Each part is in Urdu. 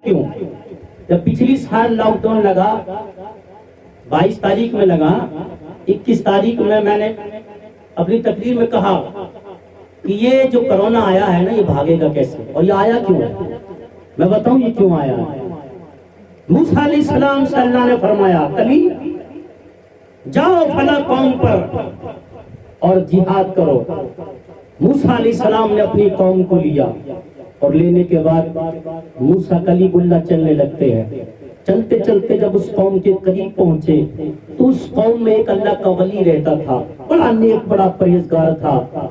کیوں؟ جب پچھلی سال لاک ڈاؤن لگا 22 تاریخ میں لگا، 21 تاریخ میں نے اپنی تقریر میں کہا کہ یہ جو کرونا آیا ہے نا یہ بھاگے گا کیسے، اور یہ آیا کیوں ہے؟ میں بتاؤں یہ کیوں آیا ہے۔ موسیٰ علیہ السلام سے اللہ نے فرمایا کلی جاؤ فلاں قوم پر اور جہاد کرو۔ موسیٰ علیہ السلام نے اپنی قوم کو لیا اور لینے کے بعد موسیٰ کلیم اللہ چلنے لگتے ہیں۔ چلتے چلتے جب اس قوم کے قریب پہنچے تو اس قوم میں ایک اللہ کا ولی رہتا تھا، بڑا نیک، بڑا پرہیزگار تھا۔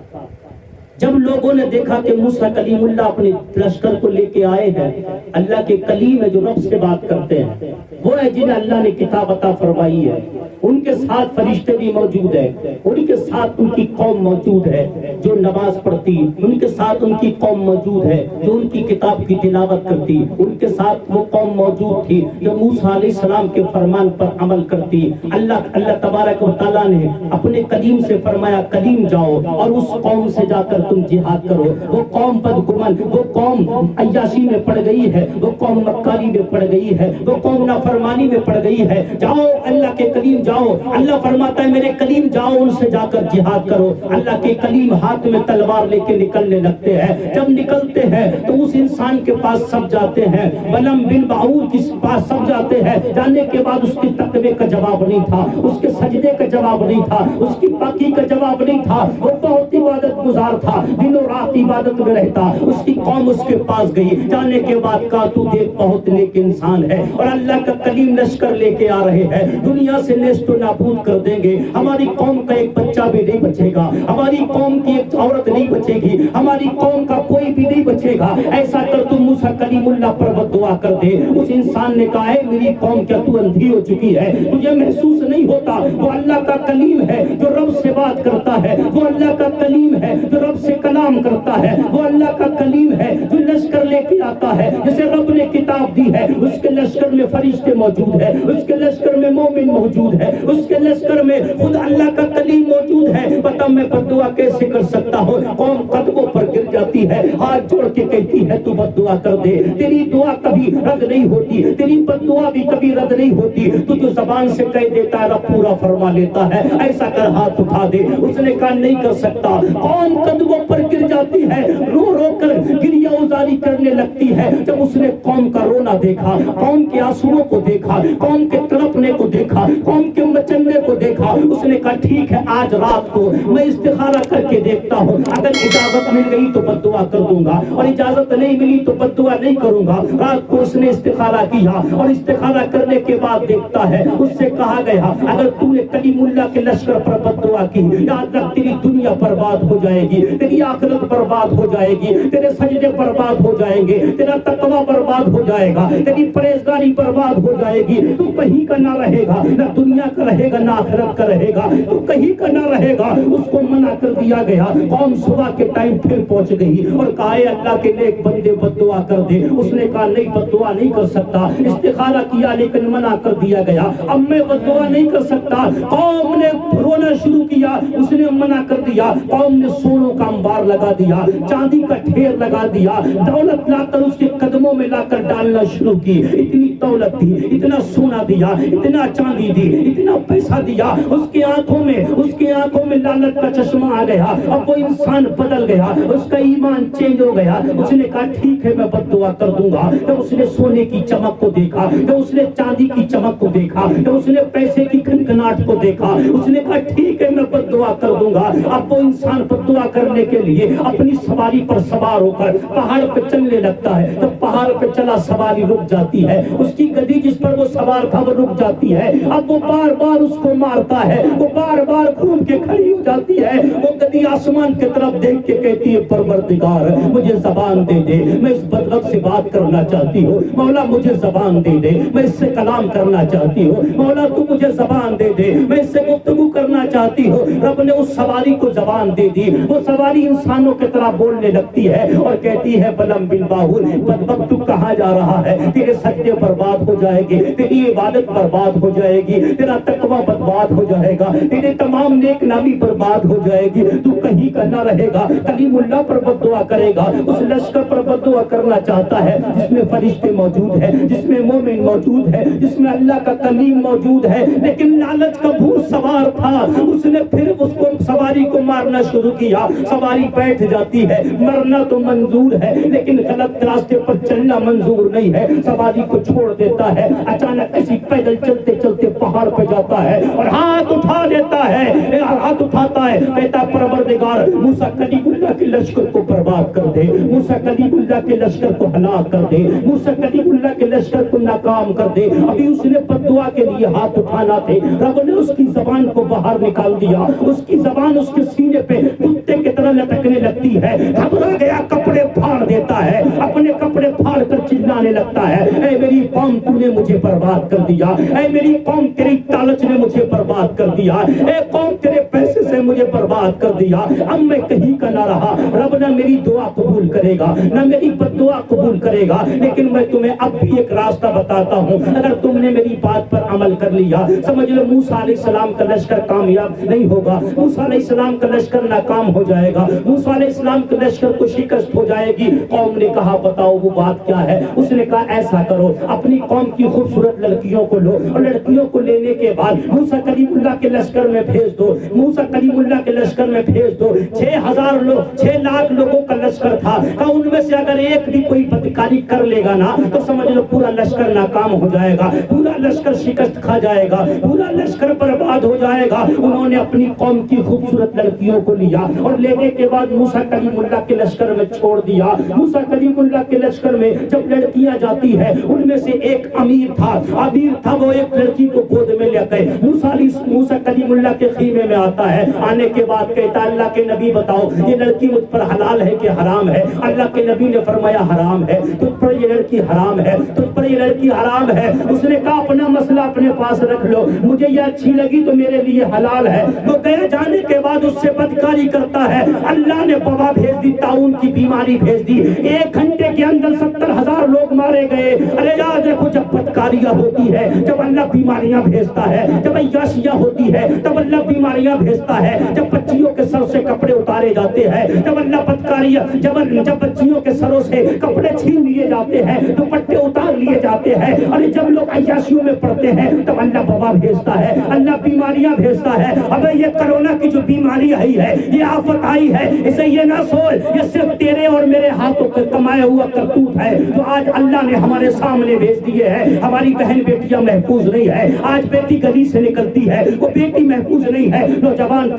جب لوگوں نے دیکھا کہ موسیٰ کلیم اللہ اپنے لشکر کو لے کے آئے ہیں، اللہ کے کلیم ہے جو رب سے بات کرتے ہیں، وہ ہے جنہیں اللہ نے کتاب عطا فرمائی ہے، ان کے ساتھ فرشتے بھی موجود ہیں، ان کے ساتھ ان کی قوم موجود ہے جو نماز پڑھتی، ان کے ساتھ ان کی قوم موجود ہے جو ان کی کتاب کی تلاوت کرتی، ان کے ساتھ وہ قوم موجود تھی جو موسیٰ علیہ السلام کے فرمان پر عمل کرتی۔ اللہ تبارک و تعالیٰ نے اپنے کلیم سے فرمایا کلیم جاؤ اور اس قوم سے جا کر تم جہاد کرو۔ وہ قوم بدگمن، وہ قوم عیاشی میں پڑ گئی ہے، وہ قوم مکاری میں پڑ گئی ہے، وہ قوم نافرمانی میں پڑ گئی ہے، جاؤ اللہ کے کلیم جاؤ۔ اللہ فرماتا ہے میرے کلیم جاؤ ان سے جا کر جہاد کرو۔ اللہ کے کلیم ہاتھ میں تلوار لے کے نکلنے لگتے ہیں، جب نکلتے ہیں تو اس انسان کے پاس سب جاتے ہیں، بلم بن باعور کے پاس سب جاتے ہیں، جانے کے بعد اس کے تقوی کا جواب نہیں تھا، اس کے سجدے کا جواب نہیں تھا، اس کی پاکی کا جواب نہیں تھا، وہ بہت عبادت گزار تھا، دن و رات عبادت میں رہتا۔ اس کی قوم اس کے پاس گئی، جانے کے بعد کہا تو دیکھ بہت نیک انسان ہے، اور اللہ کا کلیم لشکر لے کے آ رہے ہیں، دنیا سے نیست و نابود کر دیں گے، ہماری قوم کا ایک بچہ بھی نہیں بچے گا، ہماری قوم کی ایک عورت نہیں بچے گی، ہماری قوم کا کوئی بھی نہیں بچے گا، ایسا کر تو موسیٰ کلیم اللہ پر بد دعا کر دے۔ اس انسان نے کہا ہے میری قوم کیا تو اندھی ہو چکی ہے، تجھے محسوس نہیں ہوتا وہ اللہ کا کلیم ہے جو رب سے بات کرتا ہے، وہ اللہ کا کلیم ہے جو رب سے کلام کرتا ہے، وہ اللہ کا کلیم ہے جو لشکر لے کے آتا ہے، جسے رب نے کتاب دی ہے، اس کے لشکر میں فرشتے موجود ہے، اس کے لشکر میں مومن موجود ہے، اس کے لشکر میں خود اللہ کا کلیم موجود ہے۔ بتا میں بد دعا کیسے کر سکتا ہوں؟ قوم قدموں پر گر جاتی ہے، ہاتھ جوڑ کے کہتی ہے تو بد دعا کر دے، تیری دعا کبھی رد نہیں ہوتی، تیری بد دعا بھی کبھی رد نہیں ہوتی، تو جو زبان سے کہہ دیتا ہے رب پورا فرما لیتا ہے، ایسا کر ہاتھ اٹھا دے۔ اس نے کہا نہیں کر سکتا۔ قوم قدموں پر گر جاتی ہے، رو رو کر گریہ ازاری کرنے لگتی ہے۔ جب اس نے قوم کا رونا دیکھا، قوم کے آنسوؤں کو دیکھا، قوم کے تڑپنے کو دیکھا، قوم کے مچلنے کو دیکھا، اس نے کہا ٹھیک ہے آج رات کو میں استخارہ کر کے دیکھتا ہوں، اگر اجازت مل گئی تو بد دعا کر دوں گا، اور اجازت نہیں ملی تو بد دعا نہیں کروں گا۔ رات کو اس نے استخارہ کیا، اور استخارہ کرنے کے بعد دیکھتا ہے اس سے کہا گیا اگر تو نے کلیم اللہ کے لشکر پر بد دعا کی، یاد رکھ تیری دنیا برباد ہو جائے گی، تیری آخرت برباد ہو جائے گی، تیرے سجدے برباد ہو جائیں گے، تیرا تقوی برباد ہو جائے گا، تیری پرہیزگاری برباد ہو جائے گی، تو کہیں کا نہ رہے گا، نہ دنیا کا رہے گا نہ آخرت کا رہے گا، تو کہیں کا نہ رہے گا۔ اس کو منع کر دیا گیا۔ قوم صبح کے ٹائم پھر پہنچ گئی اور کہا اے اللہ کے نیک بندے بد دعا کر دے۔ اس نے کہا نہیں بد دعا نہیں کر سکتا، استخارہ کیا لیکن منع کر دیا گیا، اب میں بد دعا نہیں کر سکتا۔ قوم نے رونا شروع کیا، اس نے منع کر دیا۔ قوم نے سونوں کا انبار لگا دیا، چاندی کا ڈھیر لگا دیا، دولت لا کر اس کے قدموں میں لا کر ڈالنا شروع کی۔ اتنی دولت دی، اتنا سونا دیا، اتنا چاندی دی، اتنا پیسہ دیا، اس کی آنکھوں میں لالچ کا چشمہ آ گیا۔ اب وہ انسان بدل گیا، اس کا ایمان چینج ہو گیا۔ اس نے کہا ٹھیک ہے میں بد دعا کر دوں گا۔ جب اس نے سونے کی چمک کو دیکھا، جب اس نے چاندی کی چمک کو دیکھا، جب اس نے پیسے کی کھنکھناہٹ کو دیکھا، اس نے کہا ٹھیک ہے میں بد دعا کر دوں گا۔ اب وہ انسان بد دعا کرنے کے لیے اپنی سواری پر سوار ہو کر پہاڑ پہ چلنے لگتا ہے۔ جب پہاڑ پہ چلا سواری رک جاتی ہے، اس کی گدی جس پر وہ سوار تھا وہ رک جاتی ہے۔ اب وہ بار بار اس کو مارتا ہے، وہ بار بار گھوم کے کھڑی ہو جاتی ہے۔ وہ گدی آسمان کی طرف دیکھ کے کہتی ہے پروردگار مجھے زبان دے دے، میں اس بدبخت سے بات کرنا چاہتی ہوں، مولا مجھے زبان دے دے، میں اس سے کلام کرنا چاہتی ہوں، مولا تو مجھے زبان دے دے، میں اس سے گفتگو کرنا چاہتی ہوں۔ رب نے اس سواری کو زبان دے دی، وہ سواری انسانوں کی طرح بولنے لگتی ہے اور کہتی ہے بلم بن باہور بدبخت تو کہاں جا رہا ہے؟ تیرے سجدے پر برباد ہو جائے گی، تیری عبادت برباد ہو جائے گی، تیرا تقوی برباد ہو جائے گا، تیرے تمام نیک نامی برباد ہو جائے گی، تو کہیں کا نہ رہے گا۔ کلیم اللہ پر بد دعا کرے گا، اس لشکر پر بد دعا کرنا چاہتا ہے جس میں فرشتے موجود ہیں، جس میں مومن موجود ہے، جس میں اللہ کا کلیم موجود ہے، لیکن لالچ کا بھوت سوار تھا، اس نے پھر اس کو سواری کو مارنا شروع کیا۔ سواری بیٹھ جاتی ہے، مرنا تو منظور ہے لیکن غلط راستے پر چلنا منظور نہیں ہے، سواری کو چھوڑ دیتا ہے۔ اچانک کسی پیدل چلتے چلتے پہاڑ پہ جاتا ہے اور ہاتھ اٹھا دیتا ہے، ہاتھ اٹھاتا ہے، کہتا پروردگار موسیٰ کلیم اللہ کے لشکر کو برباد کر دے، موسیٰ کلیم اللہ کے لشکر کو ہلاک کر دے، موسیٰ کلیم اللہ کے لشکر کو ناکام کر دے۔ ابھی اس نے بد دعا کے لیے ہاتھ اٹھانا تھے، رب نے اس کی زبان کو باہر نکال دیا، اس کی زبان اس کے سینے پہ کتے کی طرح لٹکنے لگتی ہے، گھبرا گیا کپڑے پھاڑ دیتا ہے، اپنے کپڑے پھاڑ کر چلانے لگتا ہے، اے میری قوم تو نے مجھے برباد کر دیا، اے میری قوم تیری لالچ نے مجھے برباد کر دیا، اے قوم تیرے پیسے سے مجھے برباد کر دیا، اب میں کہیں کا نہ رہا، رب نہ میری دعا قبول کرے گا نہ میری بد دعا قبول کرے گا، لیکن میں تمہیں اب بھی ایک راستہ بتاتا ہوں، اگر تم نے میری بات پر عمل کر لیا، سمجھ لو موسیٰ علیہ السلام کا لشکر کامیاب نہیں ہوگا، موسیٰ علیہ السلام کا لشکر ناکام ہو جائے گا، موسیٰ علیہ السلام کے لشکر کو شکست ہو جائے گی۔ قوم نے کہا بتاؤ وہ بات کیا ہے؟ اس نے کہا ایسا کرو، اپنی قوم کی خوبصورت لڑکیوں کو لو اور لڑکیوں کو لینے کے بعد موسیٰ کلیم اللہ کے لشکر میں بھیج دو، موسیٰ کلیم اللہ کے لشکر میں بھیج دو۔ 6,000 لوگ 6 لاکھ لوگوں کا لشکر تھا، ان میں سے اگر ایک بھی کوئی بدکاری کر لے گا نا تو سمجھ لو پورا لشکر ناکام ہو جائے گا، پورا لشکر شکست کھا جائے گا، پورا لشکر برباد ہو جائے گا۔ انہوں نے اپنی قوم کی خوبصورت لڑکیوں کو لیا اور لینے کے بعد موسیٰ کلیم اللہ کے لشکر میں چھوڑ دیا۔ موسیٰ کلیم اللہ کے لشکر میں جب لڑکیاں جاتی ہیں ان میں سے ایک امیر تھا، وہ ایک لڑکی کو گود میں لے گئے، موسیٰ کلیم اللہ کے خیمے میں آتا ہے، آنے کے بعد کہتا اللہ کے نبی بتاؤ یہ لڑکی مجھ پر حلال ہے کہ حرام ہے؟ اللہ کے نبی نے فرمایا حرام ہے، تجھ پر یہ لڑکی حرام ہے، تجھ پر یہ لڑکی حرام ہے۔ اس نے کہا اپنا مسئلہ اپنے پاس رکھ لو، مجھے یہ اچھی لگی تو میرے لیے حلال ہے۔ وہ گیا، جانے کے بعد اس سے بدکاری کرتا ہے، اللہ نے وبا بھیج دی، طاعون کی بیماری بھیج دی، 1 گھنٹے کے اندر 70,000 لوگ مارے گئے۔ ارے یاد رکھو جب بدکاریاں ہوتی ہے، جب اللہ بیماریاں بھیجتا ہے، جب عیاشیاں ہوتی ہے تب اللہ بیماریاں بھیجتا ہے، جب بچیوں کے سر سے کپڑے اتارے جاتے ہیں، جب اللہ بدکاریاں جب بچیوں کے سروں سے کپڑے چھین لیے جاتے ہیں، دوپٹے اتار لیے جاتے ہیں، اور جب لوگ عیاشیوں میں پڑتے ہیں تب اللہ وبا بھیجتا ہے، اللہ بیماریاں بھیجتا ہے۔ اب یہ کرونا کی جو بیماری آئی ہے، یہ آفت آئی ہے، اسے یہ نہ سوچ یہ صرف تیرے اور میرے ہاتھوں کا کمایا ہوا کرتوت ہے جو آج اللہ نے ہمارے سامنے بھیج دیے ہیں۔ ہماری بہن بیٹیاں محفوظ نہیں ہے، آج بیٹی گلی سے نکلتی ہے وہ بیٹی محفوظ نہیں ہے، نوجوان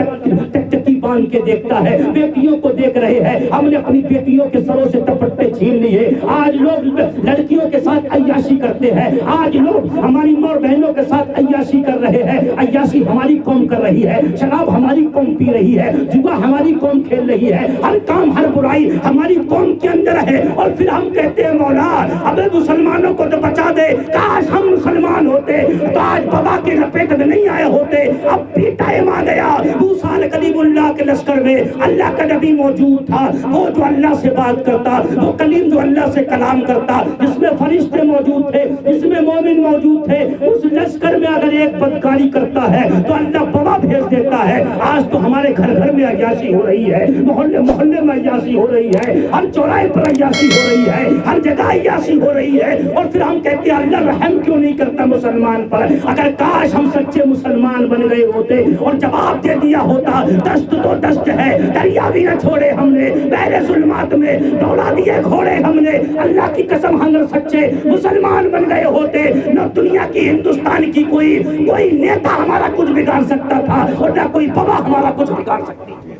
ٹکٹکی باندھ کے دیکھتا ہے، بیٹیوں کو دیکھ رہے ہیں، ہم نے اپنی بیٹیوں کے سروں سے دوپٹے چھین لیے، آج لوگ لڑکیوں کے ساتھ عیاشی کرتے ہیں، آج لوگ ہماری ماں اور بہنوں کے ساتھ عیاشی کر رہے ہیں، عیاشی ہماری قوم کر رہی ہے، شراب ہماری قوم پی رہی ہے، جوا ہماری قوم کھیل رہی ہے، ہر کام ہر برائی ہماری قوم کے اندر ہے، اور پھر ہم کہتے ہیں مولا اب مسلمانوں کو تو بچا دے، کاش ہم مسلمان ہوتے تو آج وبا کے لپیٹ میں نہیں آئے ہوتے۔ اب بھی ٹائم آ گیا، موسیٰ کلیم اللہ کے لشکر میں اللہ کا نبی موجود تھا، وہ جو اللہ سے بات کرتا، وہ کلیم جو اللہ سے کلام کرتا، جس میں فرشتے موجود تھے، جس میں مومن موجود تھے، اس لشکر میں اگر ایک بدکاری کرتا ہے تو اللہ وبا بھیج دیتا ہے۔ آج تو ہمارے گھر گھر میں عیاشی ہو رہی ہے، محلے محلے میں عیاشی ہو رہی ہے، ہر چوراہے پر عیاشی ہو رہی ہے، ہر جگہ عیاشی ہو رہی ہے، اور پھر ہم کہتے ہیں اللہ رحم کیوں نہیں کرتا مسلمان پر؟ اگر کاش ہم سچے مسلمان بن گئے ہوتے اور جواب دے دیا ہوتا دشت تو دشت ہے، دریا بھی نہ چھوڑے ہم نے، بحر ظلمات میں دوڑا دیے گھوڑے ہم نے، اللہ کی قسم ہم سچے مسلمان بن گئے ہوتے نہ دنیا کی ہندوستان کی کوئی نیتا ہمارا کچھ بگاڑ سکتا تھا اور نہ کوئی وبا ہمارا کچھ بگاڑ سکتی تھی۔